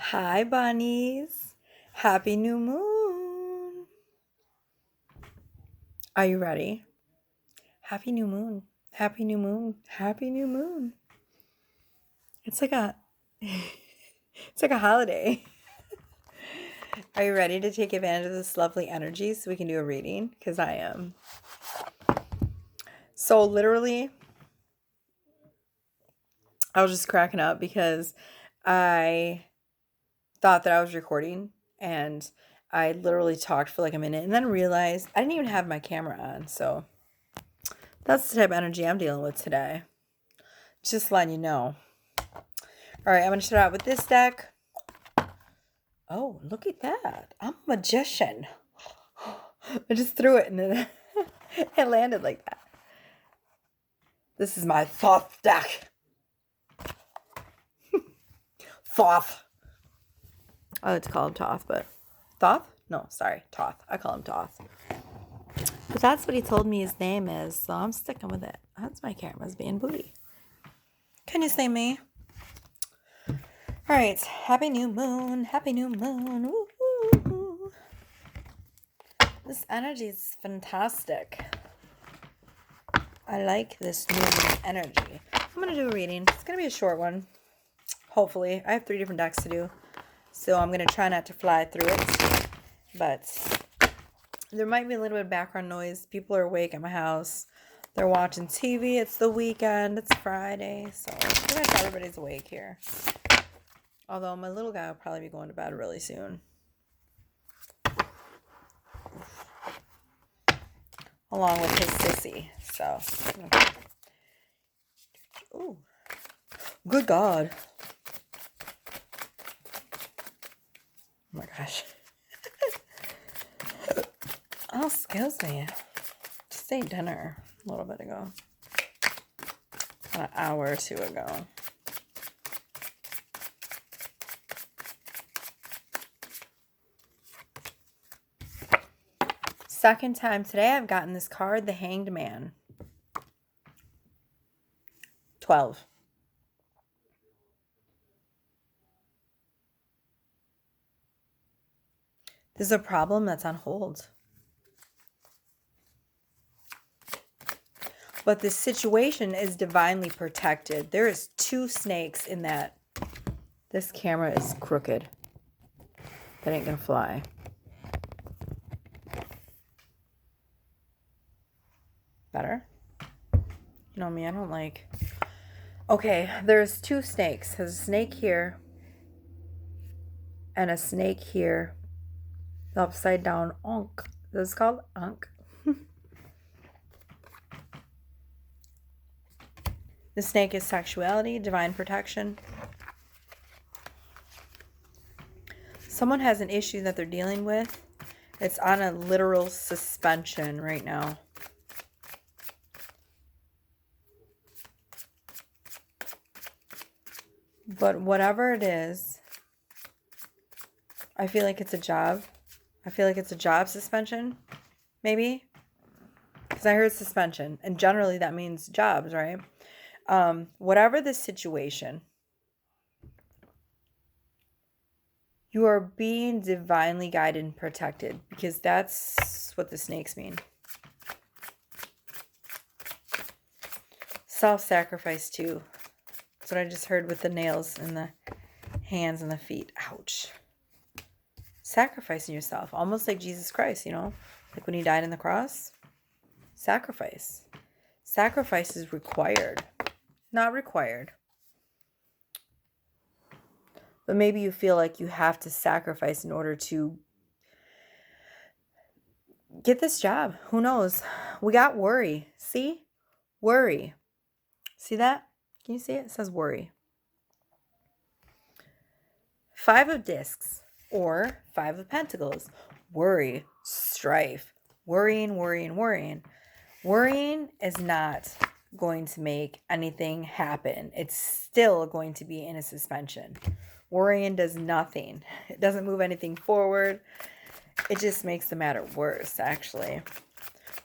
Hi, bunnies. Happy new moon. Are you ready? Happy new moon. Happy new moon. Happy new moon. It's like a it's like a holiday. Are you ready to take advantage of this lovely energy so we can do a reading? Because I am. So literally, I was just cracking up because I thought that I was recording and I literally talked for like a minute and then realized I didn't even have my camera on. So that's the type of energy I'm dealing with today. Just letting you know. All right, I'm going to start out with this deck. Oh, look at that. I'm a magician. I just threw it and then it landed like that. This is my Thoth deck. Thoth. I like to call him Toth, but Thoth? No, sorry, Toth. I call him Toth. But that's what he told me his name is, so I'm sticking with it. That's my camera's being booty. Can you say me? All right, happy new moon. Happy new moon. Woo-hoo. This energy is fantastic. I like this new moon energy. I'm going to do a reading. It's going to be a short one. Hopefully. I have 3 different decks to do. So I'm going to try not to fly through it. But there might be a little bit of background noise. People are awake at my house. They're watching TV. It's the weekend. It's Friday. So pretty much everybody's awake here. Although my little guy will probably be going to bed really soon. Along with his sissy. So. Ooh. Good God. Oh my gosh. Oh, excuse me. Just ate dinner a little bit ago. An hour or 2 ago. Second time today I've gotten this card, the Hanged Man. 12. This is a problem that's on hold. But this situation is divinely protected. There is 2 snakes in that. This camera is crooked. That ain't gonna fly. Better? You know me, I don't like... Okay, there's 2 snakes. There's a snake here. And a snake here. The upside down Ankh. This is called Ankh. The snake is sexuality, divine protection. Someone has an issue that they're dealing with. It's on a literal suspension right now. But whatever it is, I feel like it's a job. I feel like it's a job suspension, maybe. Because I heard suspension. And generally that means jobs, right? Whatever the situation, you are being divinely guided and protected. Because that's what the snakes mean. Self-sacrifice too. That's what I just heard with the nails and the hands and the feet. Ouch. Sacrificing yourself. Almost like Jesus Christ, you know? Like when he died on the cross. Sacrifice. Sacrifice is required. Not required. But maybe you feel like you have to sacrifice in order to get this job. Who knows? We got worry. See? Worry. See that? Can you see it? It says worry. 5 of discs or 5 of pentacles. Worry. Strife. Worrying, worrying, worrying. Worrying is not going to make anything happen. It's still going to be in a suspension. Worrying does nothing. It doesn't move anything forward. It just makes the matter worse, actually.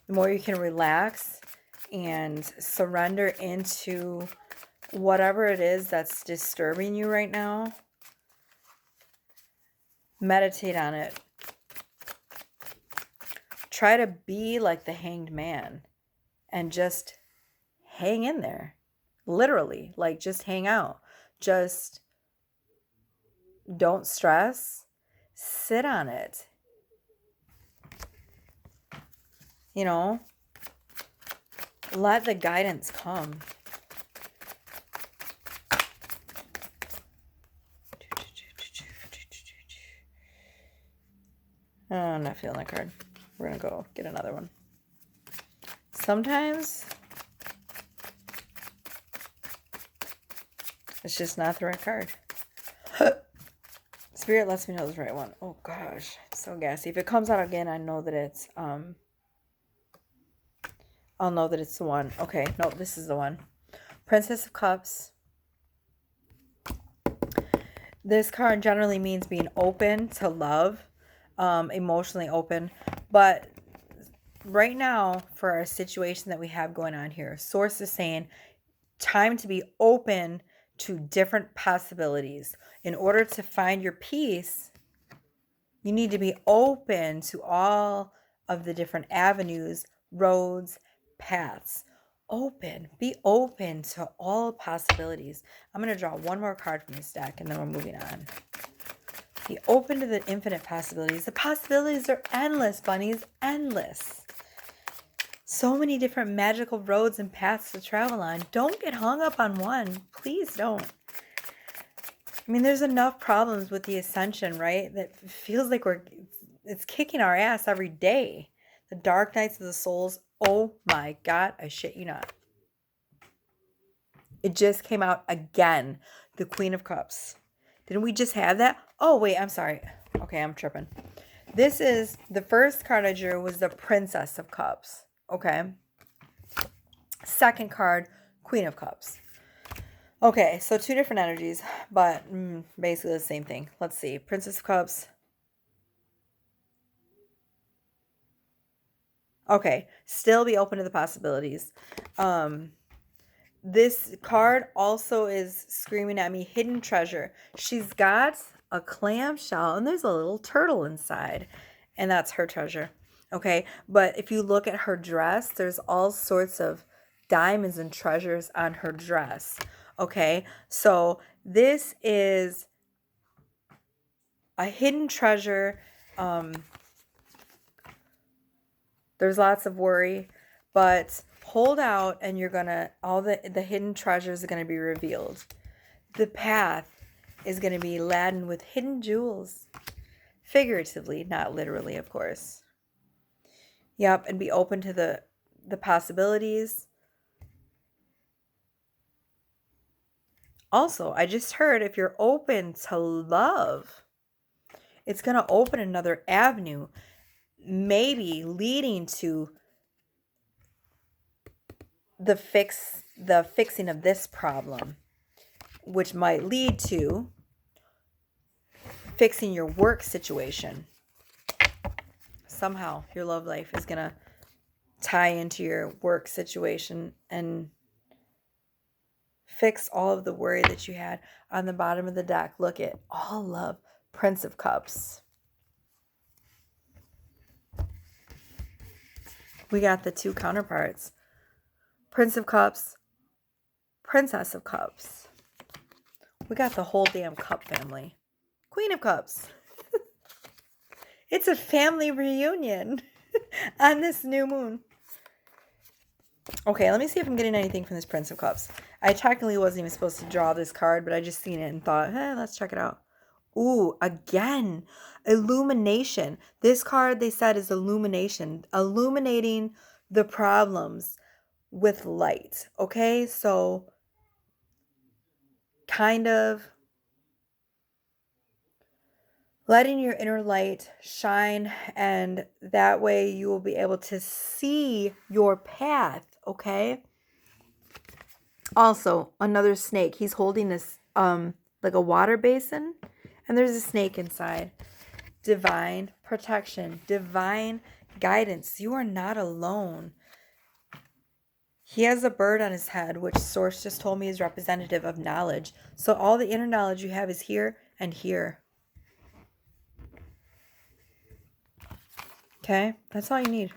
The more you can relax and surrender into whatever it is that's disturbing you right now, Meditate on it. Try to be like the Hanged Man and just hang in there. Literally, like just hang out. Just don't stress. Sit on it. You know, let the guidance come. Oh, I'm not feeling that card. We're going to go get another one. Sometimes it's just not the right card. Spirit lets me know it's the right one. Oh gosh, it's so gassy. If it comes out again, I know that it's I'll know that it's the one. Okay, no, this is the one. Princess of Cups. This card generally means being open to love, emotionally open. But right now, for our situation that we have going on here, Source is saying time to be open to different possibilities. In order to find your peace, you need to be open to all of the different avenues, roads, paths. Be open to all possibilities. I'm going to draw one more card from this deck and then we're moving on. Be open to the infinite possibilities. The possibilities are endless, bunnies, endless. So many different magical roads and paths to travel on. Don't get hung up on one. Please don't. I mean, there's enough problems with the ascension, right? That feels like it's kicking our ass every day. The dark nights of the souls. Oh my God, I shit you not. It just came out again. The Queen of Cups. Didn't we just have that? Oh, wait, I'm sorry. Okay, I'm tripping. This is, the first card I drew was the Princess of Cups. Okay. Second card, Queen of Cups. Okay, so two different energies, but basically the same thing. Let's see. Princess of Cups. Okay, still be open to the possibilities. This card also is screaming at me, hidden treasure. She's got a clamshell and there's a little turtle inside, and that's her treasure. Okay, but if you look at her dress, there's all sorts of diamonds and treasures on her dress. Okay, so this is a hidden treasure. There's lots of worry, but hold out and you're gonna, all the hidden treasures are gonna be revealed. The path is gonna be laden with hidden jewels. Figuratively, not literally, of course. Yep, and be open to the possibilities. Also, I just heard if you're open to love, it's going to open another avenue, maybe leading to the fixing of this problem, which might lead to fixing your work situation. Somehow your love life is going to tie into your work situation and fix all of the worry that you had. On the bottom of the deck, look at all love, Prince of Cups. We got the two counterparts. Prince of Cups, Princess of Cups. We got the whole damn cup family. Queen of Cups. It's a family reunion on this new moon. Okay, let me see if I'm getting anything from this Prince of Cups. I technically wasn't even supposed to draw this card, but I just seen it and thought, let's check it out. Ooh, again, illumination. This card, they said, is illumination. Illuminating the problems with light. Okay, so kind of letting your inner light shine, and that way you will be able to see your path, okay? Also, another snake. He's holding this like a water basin, and there's a snake inside. Divine protection, divine guidance. You are not alone. He has a bird on his head, which Source just told me is representative of knowledge. So all the inner knowledge you have is here and here. Okay? That's all you need.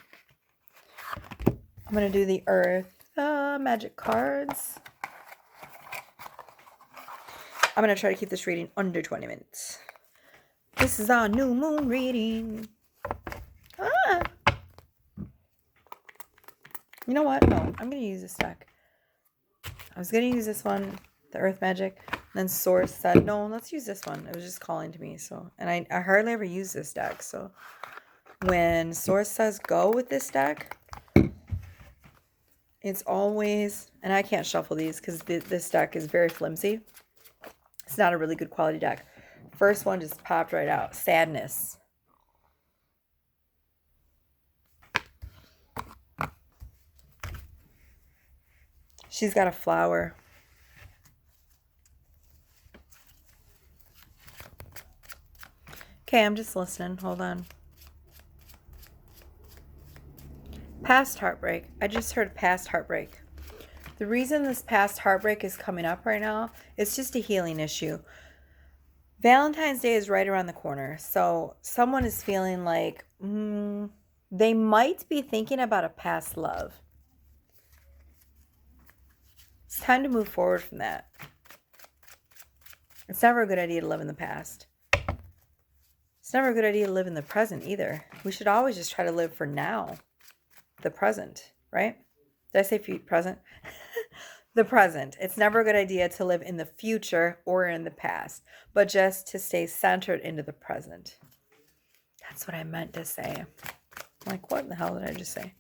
I'm going to do the Earth magic cards. I'm going to try to keep this reading under 20 minutes. This is our new moon reading. Ah! You know what? No, I'm going to use this deck. I was going to use this one, the Earth Magic. Then Source said, no, let's use this one. It was just calling to me. So, and I hardly ever use this deck. So when Source says go with this deck, it's always, and I can't shuffle these because this deck is very flimsy. It's not a really good quality deck. First one just popped right out. Sadness. She's got a flower. Okay, I'm just listening. Hold on. Past heartbreak. I just heard past heartbreak. The reason this past heartbreak is coming up right now, it's just a healing issue. Valentine's Day is right around the corner. So someone is feeling like they might be thinking about a past love. It's time to move forward from that. It's never a good idea to live in the past. It's never a good idea to live in the present either. We should always just try to live for now. The present, right? Did I say present? The present. It's never a good idea to live in the future or in the past, but just to stay centered into the present. That's what I meant to say. I'm like, what the hell did I just say?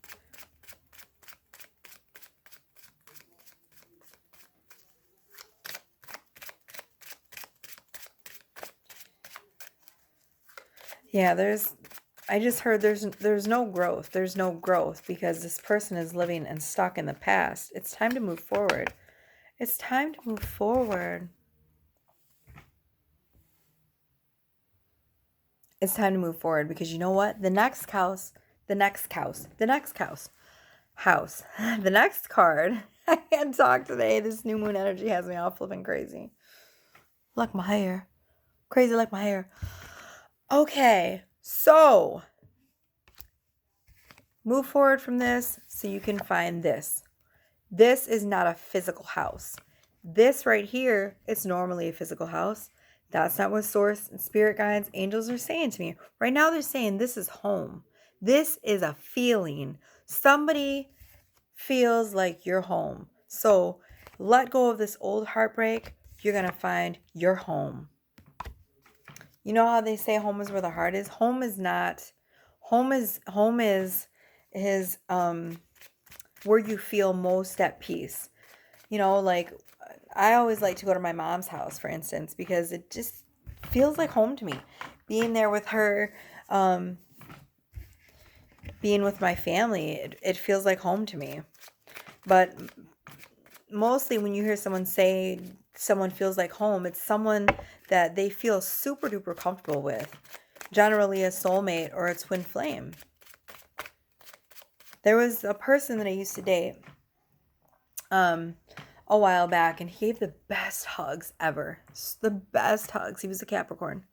Yeah, I just heard there's no growth. There's no growth because this person is living and stuck in the past. It's time to move forward. It's time to move forward. It's time to move forward because you know what? The next house, the next card. I can't talk today. This new moon energy has me all flipping crazy. Like my hair. Crazy like my hair. Okay, so move forward from this so you can find this. This is not a physical house. This right here is normally a physical house. That's not what Source and Spirit Guides, Angels are saying to me. Right now they're saying this is home. This is a feeling. Somebody feels like you're home. So let go of this old heartbreak. You're going to find your home. You know how they say home is where the heart is? Home is not. Home is where you feel most at peace. You know, like I always like to go to my mom's house, for instance, because it just feels like home to me. Being there with her, being with my family, it feels like home to me. But mostly when you hear someone say someone feels like home, it's someone that they feel super duper comfortable with. Generally a soulmate or a twin flame. There was a person that I used to date a while back, and he gave the best hugs ever. The best hugs. He was a Capricorn.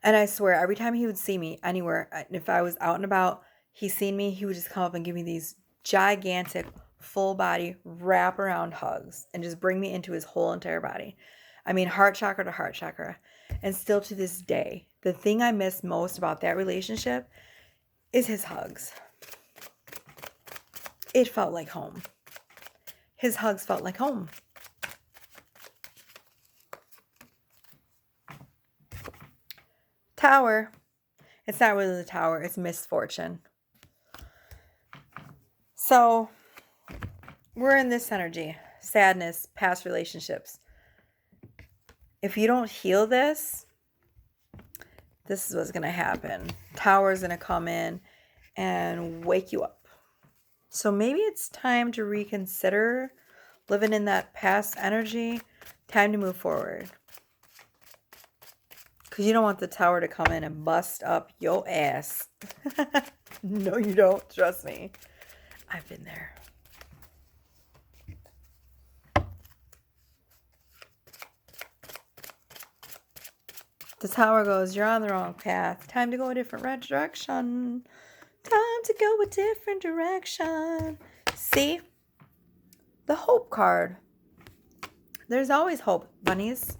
And I swear, every time he would see me anywhere, if I was out and about, he seen me, he would just come up and give me these gigantic, full body, wrap around hugs and just bring me into his whole entire body. I mean, heart chakra to heart chakra. And still to this day, the thing I miss most about that relationship is his hugs. It felt like home. His hugs felt like home. Tower. It's not really the tower. It's misfortune. So we're in this energy. Sadness, past relationships. If you don't heal this, this is what's going to happen. Tower's going to come in and wake you up. So maybe it's time to reconsider living in that past energy. Time to move forward. Because you don't want the tower to come in and bust up your ass. No, you don't. Trust me. I've been there. The tower goes, you're on the wrong path. Time to go a different direction. to go a different direction. See? The hope card. There's always hope, bunnies.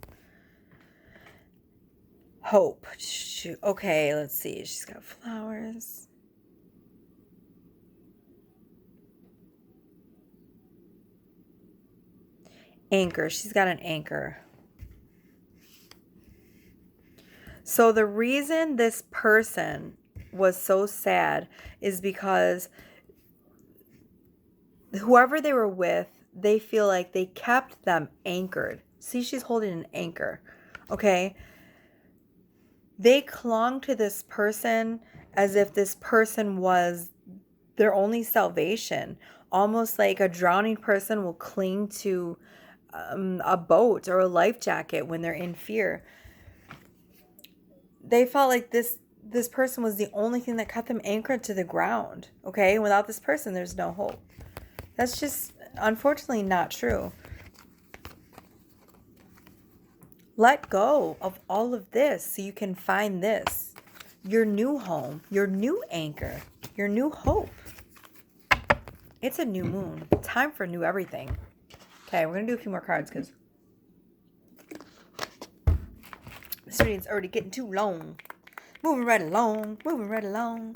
Hope. Shoot. Okay, let's see. She's got flowers. Anchor. She's got an anchor. So the reason this person was so sad is because whoever they were with, they feel like they kept them anchored. See, she's holding an anchor. Okay? They clung to this person as if this person was their only salvation. Almost like a drowning person will cling to a boat or a life jacket when they're in fear. They felt like this person was the only thing that kept them anchored to the ground. Okay? Without this person, there's no hope. That's just, unfortunately, not true. Let go of all of this so you can find this. Your new home, your new anchor, your new hope. It's a new moon. Time for new everything. Okay, we're going to do a few more cards because this reading's already getting too long. Moving right along. Moving right along.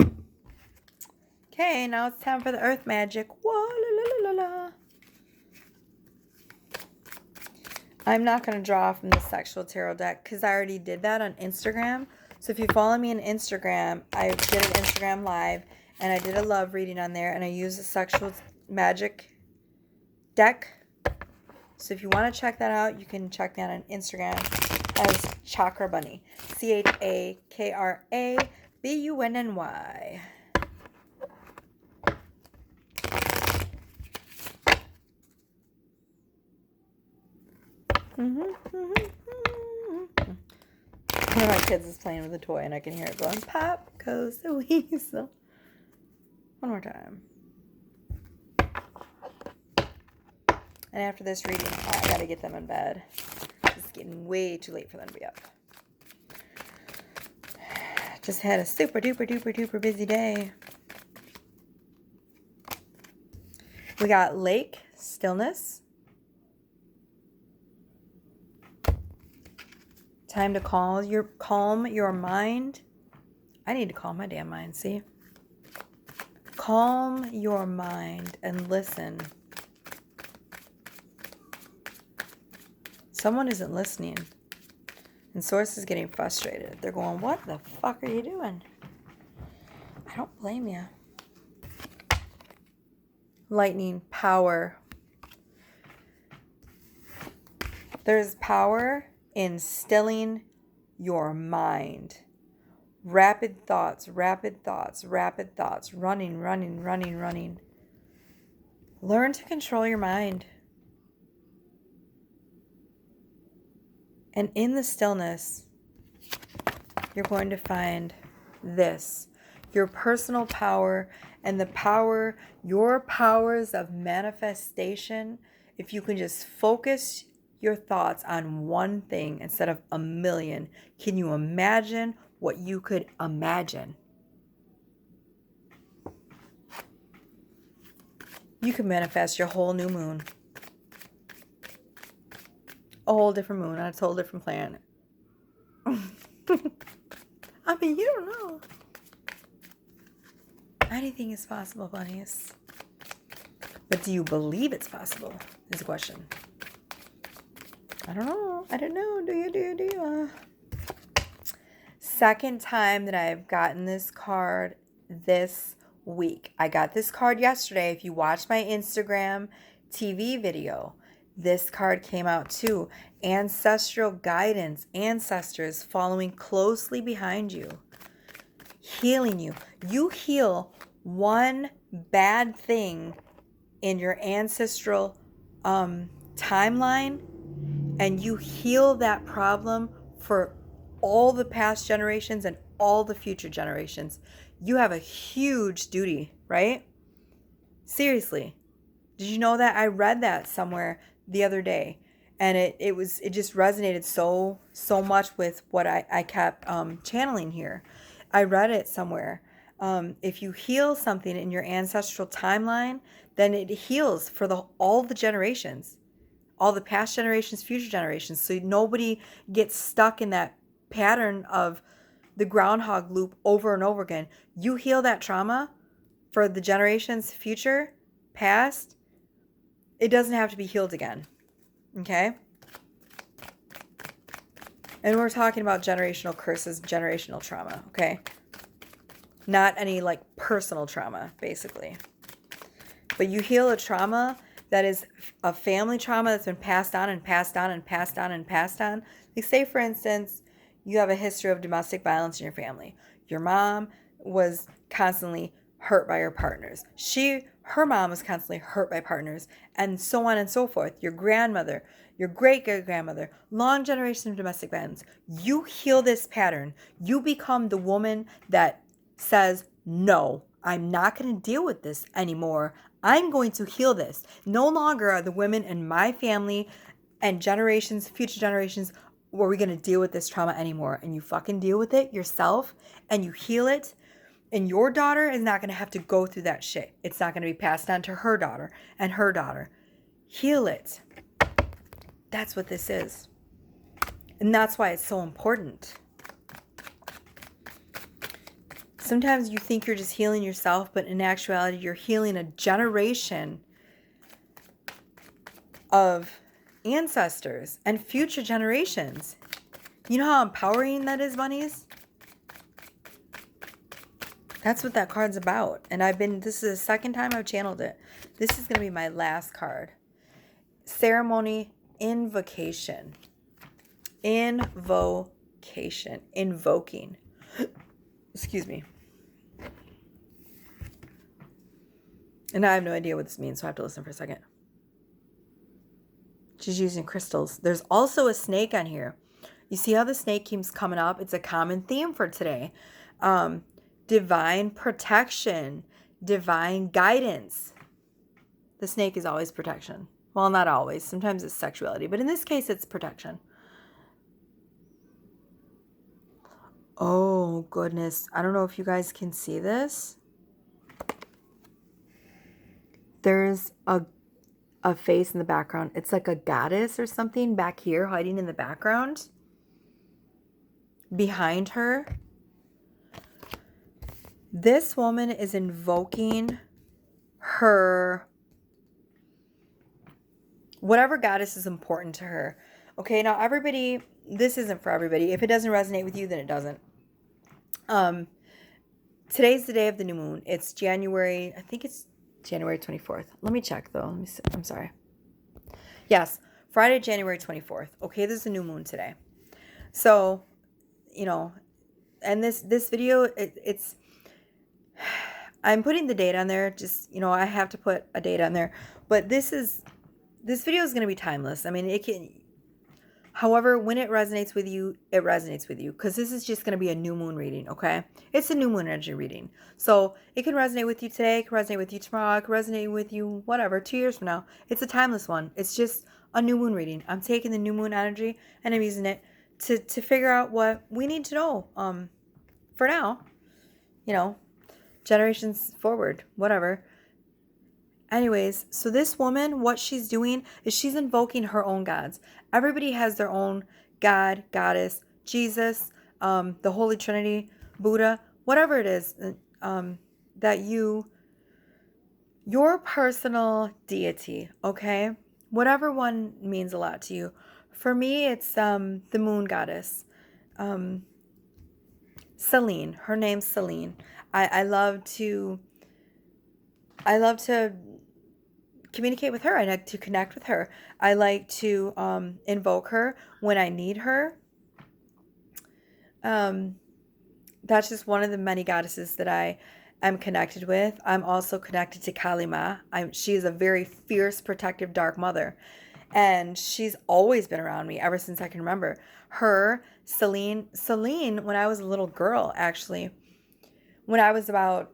Okay, now it's time for the earth magic. Whoa, la, la, la, la, la. I'm not going to draw from the sexual tarot deck because I already did that on Instagram. So if you follow me on Instagram, I did an Instagram live and I did a love reading on there and I used the sexual magic deck. So if you want to check that out, you can check me out on Instagram as Chakra Bunny. ChakraBunny. One of my kids is playing with a toy and I can hear it going, "Pop goes the weasel." One more time. And after this reading, I gotta get them in bed. It's getting way too late for them to be up. Just had a super duper duper duper busy day. We got lake, stillness. Time to calm your mind. I need to calm my damn mind, see? Calm your mind and listen. Someone isn't listening. And Source is getting frustrated. They're going, "What the fuck are you doing?" I don't blame you. Lightning, power. There's power in stilling your mind. Rapid thoughts, rapid thoughts, rapid thoughts. Running, running, running, running. Learn to control your mind. And in the stillness, you're going to find this. Your personal power and the power, your powers of manifestation. If you can just focus your thoughts on one thing instead of a million, can you imagine what you could imagine? You can manifest your whole new moon. A whole different moon on a whole different planet. I mean, you don't know. Anything is possible, bunnies. But do you believe it's possible? Is the question. I don't know. I don't know. Do you? Second time that I've gotten this card this week. I got this card yesterday. If you watched my Instagram TV video, this card came out too. Ancestral guidance. Ancestors following closely behind you. Healing you. You heal one bad thing in your ancestral timeline, and you heal that problem for all the past generations and all the future generations. You have a huge duty, right? Seriously. Did you know that? I read that somewhere the other day, and it just resonated so much with what I kept channeling here. I read it somewhere. If you heal something in your ancestral timeline, then it heals for all the generations, all the past generations, future generations. So nobody gets stuck in that pattern of the groundhog loop over and over again. You heal that trauma for the generations, future, past, it doesn't have to be healed again. Okay? And we're talking about generational curses, generational trauma, okay? Not any like personal trauma, basically. But you heal a trauma that is a family trauma that's been passed on and passed on and passed on and passed on. Like, say, for instance, you have a history of domestic violence in your family. Your mom was constantly hurt by her partners. Her mom was constantly hurt by partners, and so on and so forth. Your grandmother, your great-great-grandmother, long generation of domestic violence. You heal this pattern. You become the woman that says, no, I'm not going to deal with this anymore. I'm going to heal this. No longer are the women in my family and generations, future generations, were we going to deal with this trauma anymore. And you fucking deal with it yourself and you heal it. And your daughter is not going to have to go through that shit. It's not going to be passed on to her daughter and her daughter. Heal it. That's what this is. And that's why it's so important. Sometimes you think you're just healing yourself, but in actuality, you're healing a generation of ancestors and future generations. You know how empowering that is, bunnies? That's what that card's about. And this is the second time I've channeled it. This is going to be my last card. Ceremony, invocation. Invocation. Invoking. Excuse me. And I have no idea what this means, so I have to listen for a second. She's using crystals. There's also a snake on here. You see how the snake keeps coming up? It's a common theme for today. Divine protection. Divine guidance. The snake is always protection. Well, not always. Sometimes it's sexuality. But in this case, it's protection. Oh, goodness. I don't know if you guys can see this. There's a face in the background. It's like a goddess or something back here hiding in the background. Behind her. This woman is invoking her, whatever goddess is important to her. Okay, now everybody, this isn't for everybody. If it doesn't resonate with you, then it doesn't. Today's the day of the new moon. It's January, I think it's January 24th. Let me check though. Let me see. I'm sorry. Yes, Friday, January 24th. Okay, there's a new moon today. So, you know, and this video, it's I'm putting the date on there. Just, you know, I have to put a date on there. But this video is going to be timeless. I mean, it can, however, when it resonates with you, it resonates with you. Because this is just going to be a new moon reading, okay? It's a new moon energy reading. So it can resonate with you today. It can resonate with you tomorrow. It can resonate with you, whatever, 2 years from now. It's a timeless one. It's just a new moon reading. I'm taking the new moon energy and I'm using it to figure out what we need to know. For now, you know, generations forward, whatever. Anyways, so this woman, what she's doing is she's invoking her own gods. Everybody has their own god, goddess, Jesus, the Holy Trinity, Buddha, whatever it is that your personal deity, okay? Whatever one means a lot to you. For me, it's the moon goddess, Selene. Her name's Selene. I love to communicate with her. I like to connect with her. I like to invoke her when I need her. That's just one of the many goddesses that I am connected with. I'm also connected to Kali Ma. She is a very fierce, protective, dark mother. And she's always been around me ever since I can remember. Her, Selene, when I was a little girl, actually, when I was about,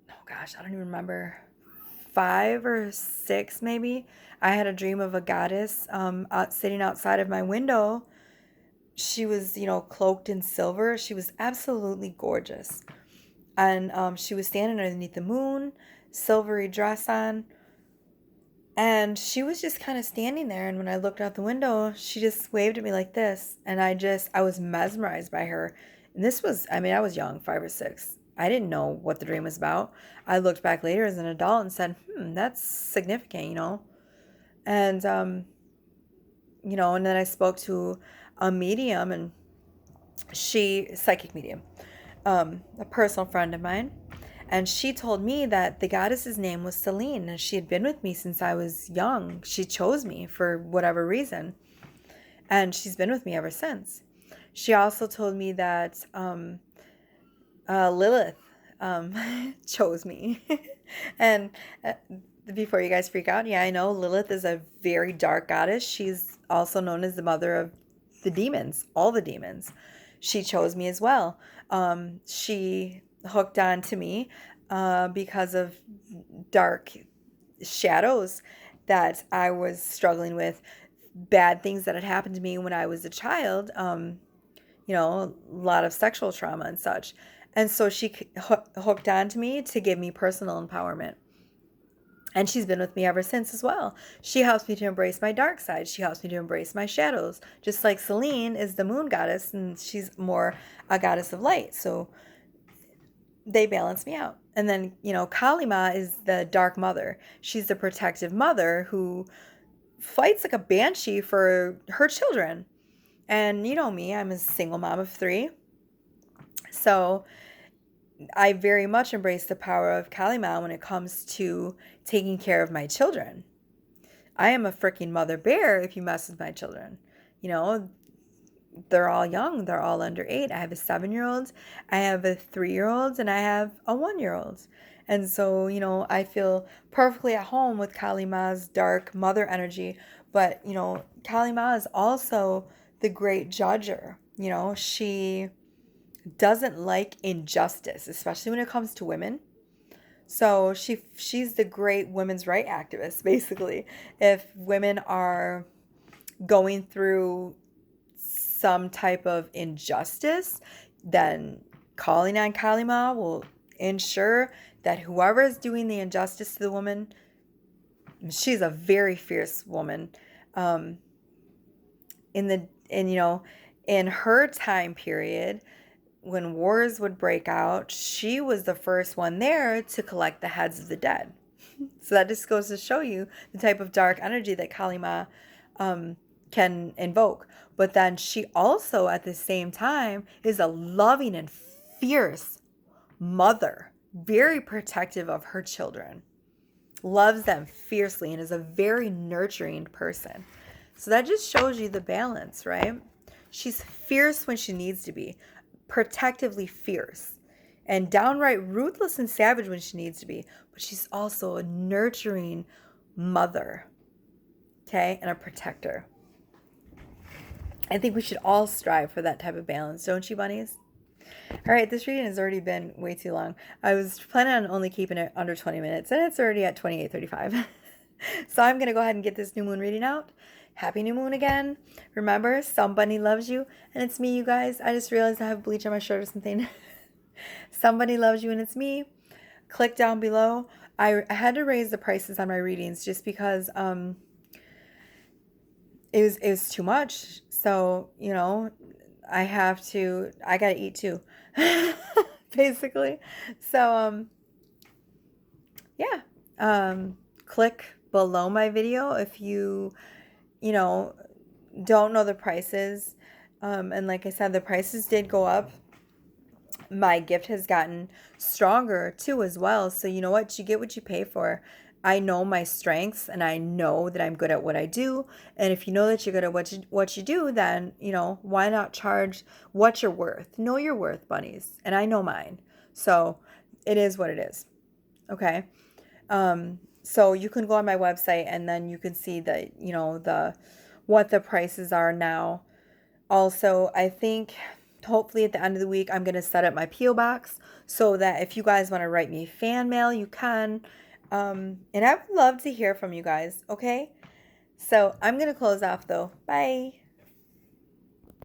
oh gosh, I don't even remember, 5 or 6 maybe, I had a dream of a goddess sitting outside of my window. She was, you know, cloaked in silver. She was absolutely gorgeous. And she was standing underneath the moon, silvery dress on, and she was just kind of standing there. And when I looked out the window, she just waved at me like this. And I was mesmerized by her. And this was, I mean, I was young, 5 or 6. I didn't know what the dream was about. I looked back later as an adult and said, that's significant. And, and then I spoke to a medium, and psychic medium, a personal friend of mine. And she told me that the goddess's name was Selene, and she had been with me since I was young. She chose me for whatever reason, and she's been with me ever since. She also told me that Lilith chose me. And before you guys freak out, yeah, I know Lilith is a very dark goddess. She's also known as the mother of the demons, all the demons. She chose me as well. She hooked on to me because of dark shadows that I was struggling with, bad things that had happened to me when I was a child, a lot of sexual trauma and such. And so she hooked on to me to give me personal empowerment. And she's been with me ever since as well. She helps me to embrace my dark side. She helps me to embrace my shadows. Just like Selene is the moon goddess, and she's more a goddess of light. So they balance me out. And then, Kali Ma is the dark mother. She's the protective mother who fights like a banshee for her children. And you know me, I'm a single mom of 3. So I very much embrace the power of Kali Ma when it comes to taking care of my children. I am a freaking mother bear if you mess with my children. They're all young. They're all under 8. I have a 7-year-old, I have a 3-year-old, and I have a 1-year-old. And so, I feel perfectly at home with Kali Ma's dark mother energy. But, Kali Ma is also the great judger. She doesn't like injustice, especially when it comes to women. So she's the great women's rights activist, basically. If women are going through some type of injustice, then calling on Kali Ma will ensure that whoever is doing the injustice to the woman, she's a very fierce woman. In her time period, when wars would break out, she was the first one there to collect the heads of the dead. So that just goes to show you the type of dark energy that Kali Ma can invoke. But then she also, at the same time, is a loving and fierce mother, very protective of her children, loves them fiercely, and is a very nurturing person. So that just shows you the balance, right? She's fierce when she needs to be, protectively fierce, and downright ruthless and savage when she needs to be. But she's also a nurturing mother, okay, and a protector. I think we should all strive for that type of balance, don't you, bunnies? All right, this reading has already been way too long. I was planning on only keeping it under 20 minutes, and it's already at 28:35. So I'm going to go ahead and get this new moon reading out. Happy new moon again. Remember, somebody loves you, and it's me, you guys. I just realized I have bleach on my shirt or something. Somebody loves you, and it's me. Click down below. I had to raise the prices on my readings just because it was too much. So, I gotta eat too, basically. So, click below my video if you don't know the prices. And like I said, the prices did go up. My gift has gotten stronger too as well. So you know what? You get what you pay for. I know my strengths, and I know that I'm good at what I do. And if you know that you're good at what you do, then, why not charge what you're worth? Know your worth, bunnies. And I know mine. So it is what it is. Okay. So you can go on my website, and then you can see what the prices are now. Also, I think hopefully at the end of the week, I'm going to set up my P.O. box so that if you guys want to write me fan mail, you can. And I would love to hear from you guys, okay? So I'm going to close off though. Bye.